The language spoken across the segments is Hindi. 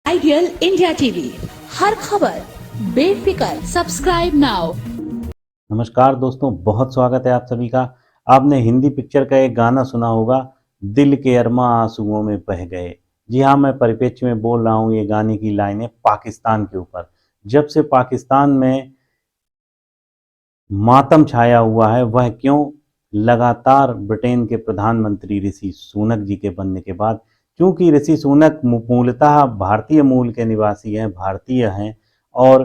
आइडियल इंडिया टीवी, हर खबर बेफिक्र। Subscribe now. नमस्कार दोस्तों, बहुत स्वागत है आप सभी का। आपने हिंदी पिक्चर का एक गाना सुना होगा, दिल के अरमा आंसुओं में बह गए। जी हाँ, मैं परिप्रेक्ष्य में बोल रहा हूँ। ये गाने की लाइनें पाकिस्तान के ऊपर। जब से पाकिस्तान में मातम छाया हुआ है, वह क्यों? लगातार ब्रिटेन के प्रधानमंत्री ऋषि सुनक जी के बनने के बाद, क्योंकि ऋषि सुनक मूलतः भारतीय मूल के निवासी हैं, भारतीय हैं, और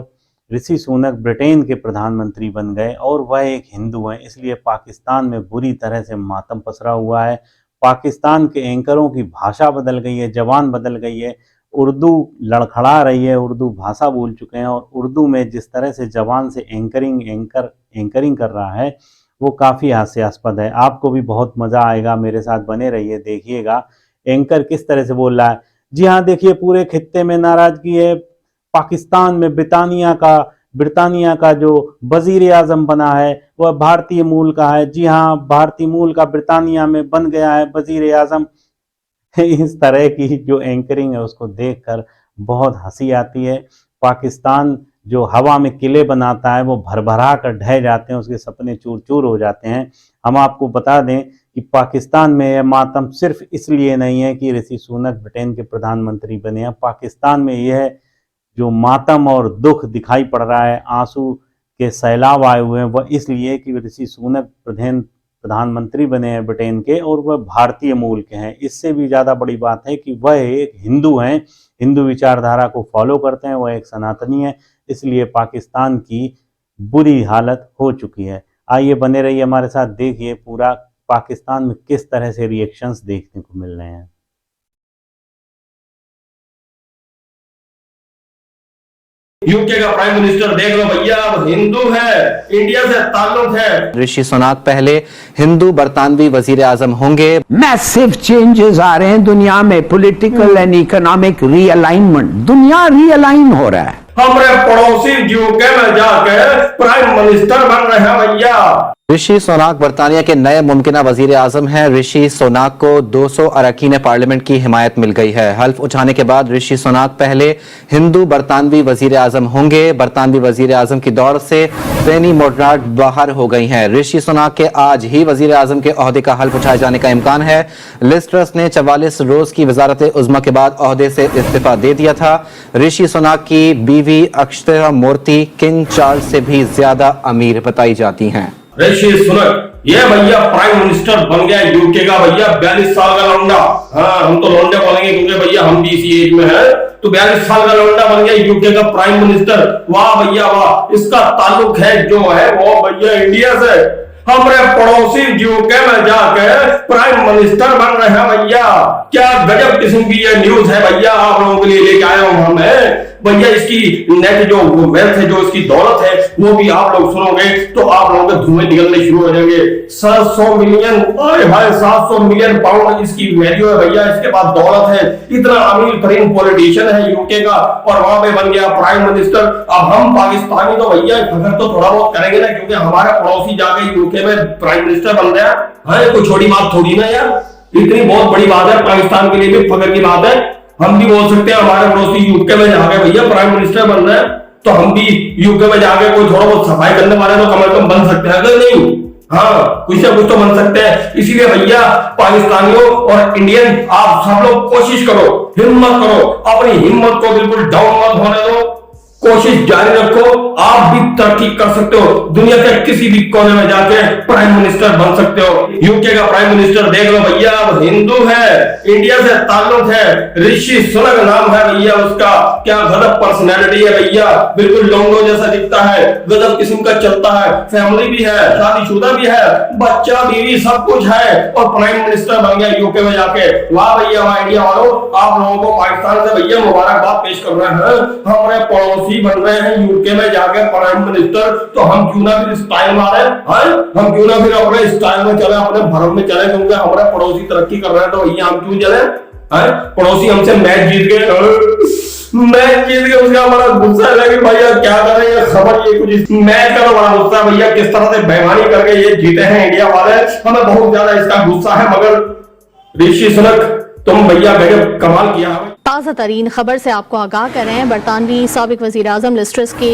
ऋषि सुनक ब्रिटेन के प्रधानमंत्री बन गए और वह एक हिंदू हैं, इसलिए पाकिस्तान में बुरी तरह से मातम पसरा हुआ है। पाकिस्तान के एंकरों की भाषा बदल गई है, जबान बदल गई है, उर्दू लड़खड़ा रही है, उर्दू भाषा भूल चुके हैं, और उर्दू में जिस तरह से जबान से एंकरिंग कर रहा है वो काफ़ी हास्यास्पद है। आपको भी बहुत मज़ा आएगा, मेरे साथ बने रहिए, देखिएगा एंकर किस तरह से बोल रहा है। जी हाँ, देखिए, पूरे खित्ते में नाराज़गी है। पाकिस्तान में ब्रितानिया का जो वजीर आजम बना है वह भारतीय मूल का है। जी हाँ, भारतीय मूल का ब्रितानिया में बन गया है वजीर आजम। इस तरह की जो एंकरिंग है उसको देखकर बहुत हंसी आती है। पाकिस्तान जो हवा में किले बनाता है वो भरभरा कर ढह जाते हैं, उसके सपने चूर चूर हो जाते हैं। हम आपको बता दें कि पाकिस्तान में यह मातम सिर्फ इसलिए नहीं है कि ऋषि सुनक ब्रिटेन के प्रधानमंत्री बने हैं। पाकिस्तान में यह जो मातम और दुख दिखाई पड़ रहा है, आंसू के सैलाब आए हुए हैं, वह इसलिए कि ऋषि सुनक प्रधानमंत्री बने हैं ब्रिटेन के, और वह भारतीय मूल के हैं। इससे भी ज़्यादा बड़ी बात है कि वह एक हिंदू हैं, हिंदू विचारधारा को फॉलो करते हैं, वह एक सनातनी है। इसलिए पाकिस्तान की बुरी हालत हो चुकी है। आइए बने रहिए हमारे साथ, देखिए पूरा पाकिस्तान में किस तरह से रिएक्शंस देखने को मिल रहे हैं। यूके का प्राइम मिनिस्टर देख लो भैया, अब हिंदू है, इंडिया से ताल्लुक है। ऋषि सुनक पहले हिंदू बरतानवी वजीर आजम होंगे। मैसिव चेंजेस आ रहे हैं दुनिया में, पॉलिटिकल एंड इकोनॉमिक रीअलाइनमेंट, दुनिया रीअलाइन हो रहा है। हमारे पड़ोसी यूके में जाके प्राइम मिनिस्टर बन रहे हैं भैया। ऋषि सुनक बरतानिया के नए मुमकिन वजीर आजम हैं। ऋषि सुनक को 200 अरकान पार्लियामेंट की हिमायत मिल गई है। हल्फ उठाने के बाद ऋषि सुनक पहले हिंदू बरतानवी वजीर आजम होंगे। बरतानवी वजीर आजम की दौड़ से पेनी मोडराट बाहर हो गई हैं। ऋषि सुनक के आज ही वजीर आजम के ओहदे का हल्फ उठाए जाने का इम्कान है। लिज ट्रस ने 44 रोज की वजारत उज़्मा के बाद ओहदे से इस्तीफा दे दिया था। ऋषि सुनक की बीवी अक्षता मूर्ति किंग चार्ल्स से भी ज्यादा अमीर बताई जाती हैं। ऋषि सुनक ये भैया प्राइम मिनिस्टर बन गया यूके का भैया, 42 साल का लौंडा। हाँ, हम तो लौंडे बोलेंगे क्योंकि भैया हम भी इसी एज में है। तो 42 साल का लौंडा बन गया यूके का प्राइम मिनिस्टर। वाह भैया वाह। इसका ताल्लुक है जो है वो भैया इंडिया से। हमारे पड़ोसी यूके में जाके प्राइम मिनिस्टर बन रहे हैं भैया। क्या गजब किस्म की ये न्यूज है भैया, आप लोगों के लिए लेके आया हूं हमें भैया। इसकी नेट जो वेल्थ है, जो इसकी दौलत है, वो भी आप लोग सुनोगे तो आप लोगों के धुएं निकलने शुरू हो जाएंगे। 700 मिलियन, भाई 700 मिलियन पाउंड इसकी वैल्यू है भैया। इसके पास दौलत है, इतना अमीर तरीन पॉलिटिशियन है यूके का, और वहां पे बन गया प्राइम मिनिस्टर। अब हम पाकिस्तानी तो भैया फखर तो थोड़ा बहुत करेंगे ना, क्योंकि हमारे पड़ोसी जाके यूके में प्राइम मिनिस्टर बन गया है। कोई छोटी बात थोड़ी ना यार, इतनी बहुत बड़ी बात है, पाकिस्तान के लिए भी फखर की बात है। हम भी बोल सकते हैं हमारे पड़ोसी यूके में जाके भैया प्राइम मिनिस्टर बन रहे हैं, तो हम भी यूके में जाके कोई थोड़ा बहुत सफाई करने वाले तो कम से कम बन सकते हैं, अगर नहीं हाँ कुछ ना कुछ तो बन सकते हैं। इसीलिए भैया पाकिस्तानियों और इंडियन, आप सब लोग कोशिश करो, हिम्मत करो, अपनी हिम्मत को बिल्कुल डाउन मत होने दो, कोशिश जारी रखो। आप भी तरक्की कर सकते हो, दुनिया के किसी भी कोने में जाके प्राइम मिनिस्टर बन सकते हो। यूके का प्राइम मिनिस्टर देख लो भैया, अब हिंदू है, इंडिया से ताल्लुक है, ऋषि सुनक नाम है भैया उसका। क्या गजब पर्सनैलिटी है भैया, बिल्कुल लोंगो जैसा दिखता है, गजब किस्म का चलता है, फैमिली भी है, शादीशुदा भी है, बच्चा बीवी सब कुछ है, और प्राइम मिनिस्टर बन गया यूके में जाके। वाह भैया वाह। इंडिया वालों, आप लोगों को पाकिस्तान से भैया मुबारकबाद पेश कर रहे हैं। हमारे पड़ोसी बन रहे हैं यूके में जाके प्राइम मिनिस्टर, तो हम क्यों ना फिर स्टाइल मारे, हम क्यों ना फिर अपने स्टाइल में चले, अपने भरम में चले, क्योंकि हमारे पड़ोसी तरक्की कर रहे हैं, तो भैया हम क्यों चले। पड़ोसी हमसे मैच जीत गए, उसका बड़ा गुस्सा है, लेकिन भैया क्या करें, ये खबर ये कुछ मैच का बड़ा गुस्सा है भैया, किस तरह से बेईमानी करके ये जीते हैं इंडिया वाले, हमें बहुत ज्यादा इसका गुस्सा है। मगर ऋषि सुनक तुम भैया गजब कमाल किया है। ताज़ा तरीन खबर से आपको आगाह कर रहे हैं। बरतानवी साबिक वज़ीर आज़म लिज़ ट्रस के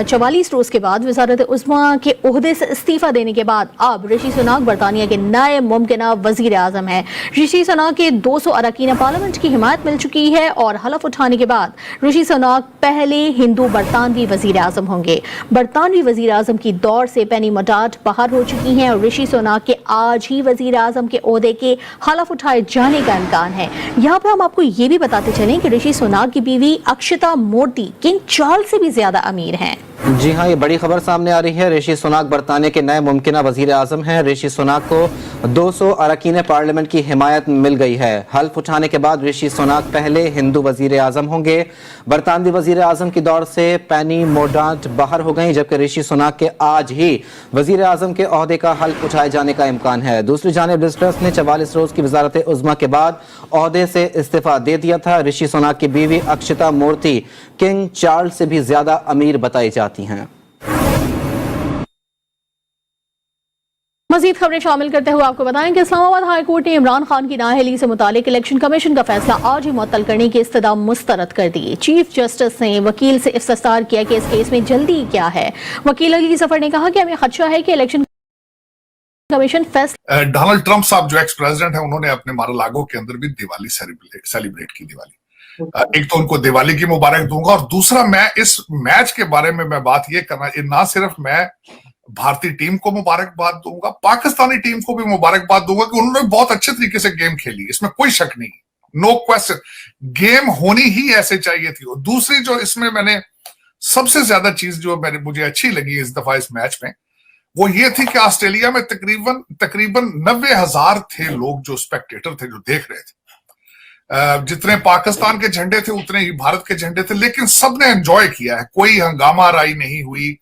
44 रोज़ के बाद वज़ारत उज़्मा के ओहदे से इस्तीफ़ा देने के बाद अब ऋषि सुनाक बरतानिया के नए मुमकिना वज़ीर आज़म हैं। ऋषि सुनाक के 200 अरकान पार्लियामेंट की हिमायत मिल चुकी है और हलफ उठाने के बाद ऋषि सुनाक पहले हिंदू बरतानवी वज़ीर आज़म होंगे। बरतानवी वज़ीर आज़म की दौड़ से पेनी मोडाट बाहर हो चुकी हैं और ऋषि सुनाक के आज ही वज़ीर आज़म के ओहदे के हलफ उठाए जाने का इम्कान है। यहाँ पे हम आपको ये भी बताते चलें कि ऋषि सुनाक की बीवी अक्षता मूर्ति किंग चार्ल्स से भी ज्यादा अमीर हैं। जी हाँ, ये बड़ी खबर सामने आ रही है। ऋषि सुनाक बरतानिया के नए मुमकिना वजीर आजम हैं। ऋषि सुनाक को 200 अरकान पार्लियामेंट की हिमायत मिल गई है। हल्फ उठाने के बाद ऋषि सुनाक पहले हिंदू वजीर आजम होंगे। बरतानवी वजीर आजम की दौड़ से पेनी मोडाट बाहर हो गई, जबकि ऋषि सुनाक के आज ही वजीर आजम के ओहदे का हल्फ उठाए जाने का इम्कान है। दूसरी जानिब लिज़ ट्रस ने 44 रोज की वजारत उज़्मा के बाद ओहदे से इस्तीफा दे दिया था। ऋषि सुनाक की बीवी अक्षता मूर्ति किंग चार्ल्स से भी ज्यादा अमीर बताई जाती हैं। मजीद खबरें शामिल करते हुए आपको बताएं कि इस्लामाबाद हाई कोर्ट ने इमरान खान की नाअहली से मुतालिक इलेक्शन कमीशन का फैसला आज ही मुअत्तल करने की इस्तदा मुस्तरद कर दी। चीफ जस्टिस ने वकील से इफ्तिसार किया कि इस केस में जल्दी क्या है। वकील अली सफर ने कहा कि हमें खदशा है कि इलेक्शन कमीशन फैसला। डोनाल्ड ट्रंप साहब जो एक्स प्रेसिडेंट है, उन्होंने अपने मार-आ-लागो के अंदर भी दिवाली सेलिब्रेट की। दिवाली एक तो उनको दिवाली की मुबारक दूंगा, और दूसरा मैं इस मैच के बारे में मैं बात ये करना, ना सिर्फ मैं भारतीय टीम को मुबारकबाद दूंगा, पाकिस्तानी टीम को भी मुबारकबाद दूंगा कि उन्होंने बहुत अच्छे तरीके से गेम खेली, इसमें कोई शक नहीं, नो क्वेश्चन। गेम होनी ही ऐसे चाहिए थी। और दूसरी जो इसमें मैंने सबसे ज्यादा चीज जो मुझे अच्छी लगी इस दफा इस मैच में, वो ये थी कि ऑस्ट्रेलिया में तकरीबन 90,000 थे लोग जो स्पेक्टेटर थे, जो देख रहे थे। जितने पाकिस्तान के झंडे थे उतने ही भारत के झंडे थे, लेकिन सबने एंजॉय किया है, कोई हंगामा राई नहीं हुई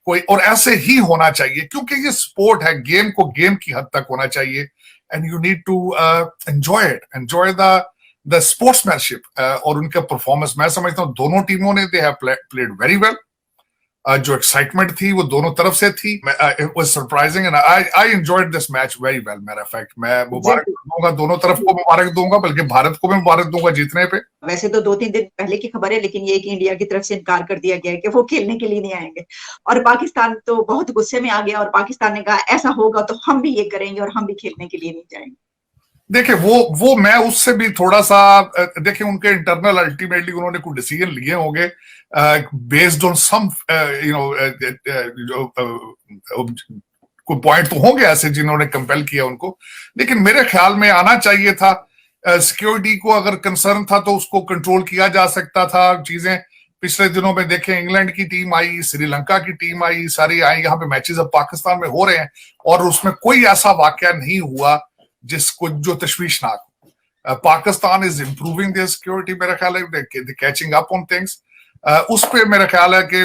कोई। और ऐसे ही होना चाहिए, क्योंकि ये स्पोर्ट है, गेम को गेम की हद तक होना चाहिए, and you need to enjoy it, enjoy the sportsmanship. और उनका परफॉर्मेंस मैं समझता हूँ दोनों टीमों ने they have played very well. जो एक्साइटमेंट थी वो दोनों तरफ से थी। It was surprising and I enjoyed this match very well. Matter of fact मैं मुबारक दूंगा, दोनों तरफ को मुबारक दूंगा, बल्कि भारत को भी मुबारक दूंगा जीतने पे। वैसे तो 2-3 दिन पहले की खबर है, लेकिन ये कि इंडिया की तरफ से इनकार कर दिया गया है कि वो खेलने के लिए नहीं आएंगे, और पाकिस्तान तो बहुत गुस्से में आ गया, और पाकिस्तान ने कहा ऐसा होगा तो हम भी ये करेंगे और हम भी खेलने के लिए नहीं जाएंगे। देखिए वो मैं उससे भी थोड़ा सा, देखिए उनके इंटरनल अल्टीमेटली उन्होंने कुछ डिसीजन लिए होंगे बेस्ड ऑन सम कोई पॉइंट तो होंगे ऐसे जिन्होंने कंपेल किया उनको, लेकिन मेरे ख्याल में आना चाहिए था। सिक्योरिटी को अगर कंसर्न था तो उसको कंट्रोल किया जा सकता था। चीजें पिछले दिनों में देखें, इंग्लैंड की टीम आई, श्रीलंका की टीम आई, सारी आई, यहाँ पे मैचेस अब पाकिस्तान में हो रहे हैं, और उसमें कोई ऐसा वाकया नहीं हुआ जिसको जो तशवीशनाक। Pakistan is improving their security, मेरा ख्याल है कैचिंग अप ऑन थिंग्स। उस पे मेरा ख्याल है कि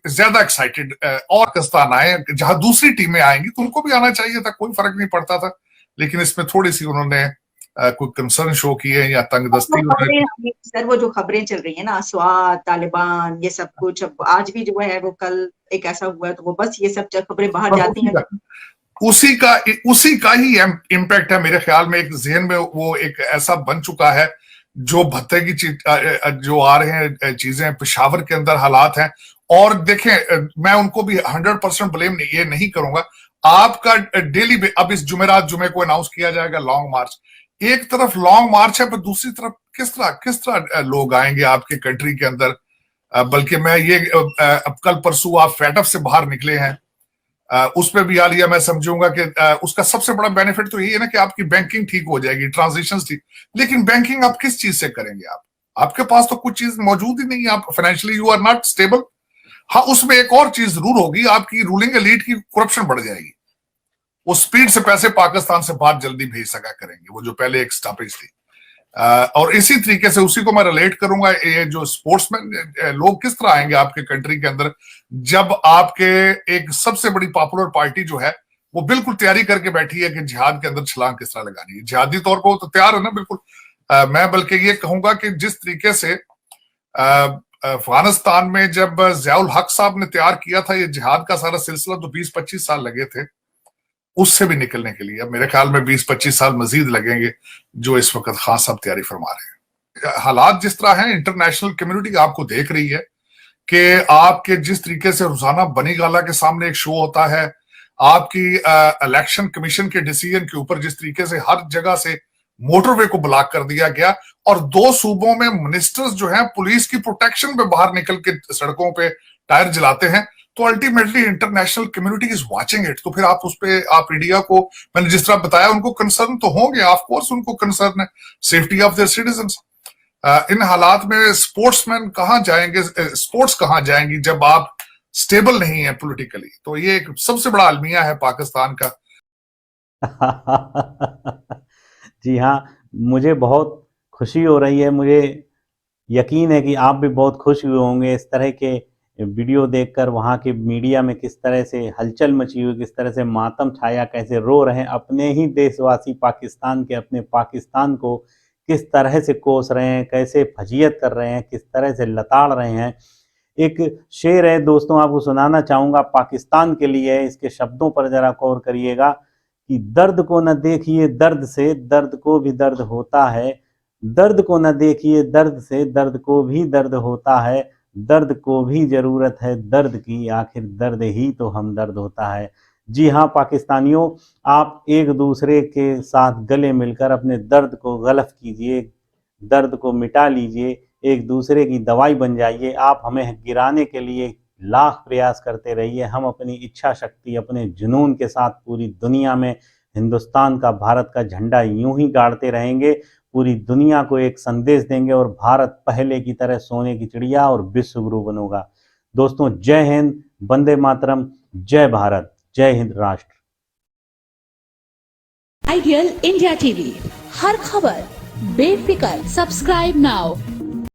ज्यादा एक्साइटेड और पाकिस्तान आए, जहां दूसरी टीमें आएंगी तो उनको भी आना चाहिए था, कोई फर्क नहीं पड़ता था, लेकिन इसमें थोड़ी सी उन्होंने कोई कंसर्न शो की है या तंगदस्ती। सर वो जो खबरें चल रही है ना, स्वात, तालिबान, ये सब कुछ, अब आज भी जो है वो कल एक ऐसा हुआ है, तो वो बस ये सब खबरें बाहर जाती हैं, उसी का ही इम्पैक्ट है मेरे ख्याल में। एक जहन में वो एक ऐसा बन चुका है, जो भत्ते की जो आ रहे हैं चीजें, पेशावर के अंदर हालात हैं। और देखें, मैं उनको भी 100% ब्लेम ये नहीं करूंगा। आपका डेली, अब इस जुमे को अनाउंस किया जाएगा लॉन्ग मार्च, एक तरफ लॉन्ग मार्च है, पर दूसरी तरफ किस तरह लोग आएंगे आपके कंट्री के अंदर। बल्कि मैं ये अब कल परसों आप फैटअप से बाहर निकले हैं, उस पर भी आलिया मैं समझूंगा कि उसका सबसे बड़ा बेनिफिट तो यही है ना कि आपकी बैंकिंग ठीक हो जाएगी, ट्रांजेक्शंस ठीक। लेकिन बैंकिंग आप किस चीज से करेंगे? आपके पास तो कुछ चीज मौजूद ही नहीं है, आप financially you are not stable. हाँ, उसमें एक और चीज जरूर होगी, आपकी रूलिंग एलीट की करप्शन बढ़ जाएगी। वो स्पीड से पैसे पाकिस्तान से बाहर जल्दी भेज सका करेंगे, वो जो पहले एक स्टॉपेज थी। और इसी तरीके से उसी को मैं रिलेट करूंगा, ये जो स्पोर्ट्समैन लोग किस तरह आएंगे आपके कंट्री के अंदर, जब आपके एक सबसे बड़ी पॉपुलर पार्टी जो है वो बिल्कुल तैयारी करके बैठी है कि जिहाद के अंदर छलांग किस तरह लगानी है। जिहादी तौर पर वो तो तैयार है ना, बिल्कुल। मैं बल्कि ये कहूंगा कि जिस तरीके से अफगानिस्तान में जब ज़ियाउल हक साहब ने तैयार किया था ये जिहाद का सारा सिलसिला, तो 20-25 साल लगे थे उससे भी निकलने के लिए। अब मेरे ख्याल में 20-25 साल मजीद लगेंगे, जो इस वक्त खान साहब तैयारी फरमा रहे हैं। हालात जिस तरह हैं, इंटरनेशनल कम्युनिटी आपको देख रही है कि आपके जिस तरीके से रोजाना बनी गाला के सामने एक शो होता है, आपकी इलेक्शन कमीशन के डिसीजन के ऊपर जिस तरीके से हर जगह से मोटरवे को ब्लॉक कर दिया गया, और 2 सूबों में मिनिस्टर्स जो हैं पुलिस की प्रोटेक्शन पे बाहर निकल के सड़कों पे टायर जलाते हैं, तो ultimately international community is watching it. तो फिर आप उस पे, आप इंडिया को, मैंने जिस तरह बताया, उनको कंसर्न तो होंगे, ऑफ कोर्स उनको कंसर्न है सेफ्टी ऑफ देयर सिटीजंस। इन हालात में स्पोर्ट्समैन कहां जाएंगे, स्पोर्ट्स कहां जाएंगी जब आप स्टेबल नहीं है पॉलिटिकली? तो ये एक सबसे बड़ा अलमिया है पाकिस्तान का। जी हाँ, मुझे बहुत खुशी हो रही है, मुझे यकीन है कि आप भी बहुत खुश हुए होंगे इस तरह के वीडियो देखकर। वहाँ के मीडिया में किस तरह से हलचल मची हुई, किस तरह से मातम छाया, कैसे रो रहे हैं अपने ही देशवासी पाकिस्तान के, अपने पाकिस्तान को किस तरह से कोस रहे हैं, कैसे फजीयत कर रहे हैं, किस तरह से लताड़ रहे हैं। एक शेर है दोस्तों, आपको सुनाना चाहूँगा, पाकिस्तान के लिए है, इसके शब्दों पर जरा गौर करिएगा कि दर्द को न देखिए दर्द से, दर्द को भी दर्द होता है। दर्द को न देखिए दर्द से, दर्द को भी दर्द होता है। दर्द को भी ज़रूरत है दर्द की, आखिर दर्द ही तो हमदर्द होता है। जी हाँ पाकिस्तानियों, आप एक दूसरे के साथ गले मिलकर अपने दर्द को गल्फ कीजिए, दर्द को मिटा लीजिए, एक दूसरे की दवाई बन जाइए। आप हमें गिराने के लिए लाख प्रयास करते रहिए, हम अपनी इच्छा शक्ति, अपने जुनून के साथ पूरी दुनिया में हिंदुस्तान का, भारत का झंडा यूं ही गाड़ते रहेंगे, पूरी दुनिया को एक संदेश देंगे और भारत पहले की तरह सोने की चिड़िया और विश्व गुरु बनूंगा। दोस्तों जय हिंद, वंदे मातरम, जय भारत, जय हिंद राष्ट्र। आइडियल इंडिया टीवी, हर खबर बेफिक्र। Subscribe now.